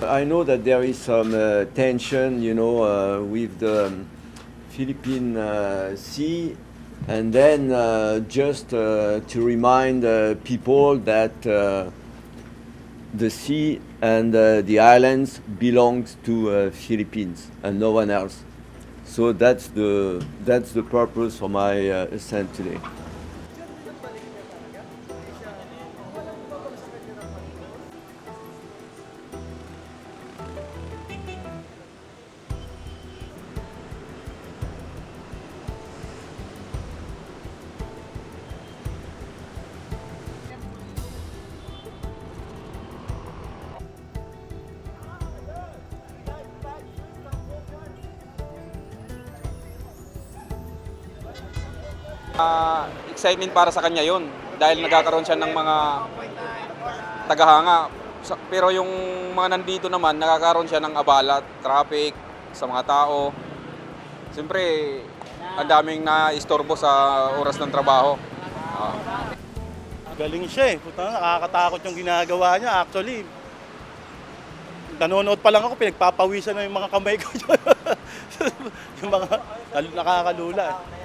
I know that there is some tension, with the Philippine Sea, and then just to remind people that the sea and the islands belongs to Philippines and no one else. So that's the purpose for my ascent today. Excitement para sa kanya yon dahil nagkakaroon siya ng mga tagahanga. Pero yung mga nandito naman, nakakaroon siya ng abala, traffic, sa mga tao. Siyempre, ang daming na-istorbo sa oras ng trabaho. Galing siya eh. Puta, nakakatakot yung ginagawa niya. Actually, nanonood pa lang ako, pinagpapawisan na yung mga kamay ko. Yung mga nakakalula eh.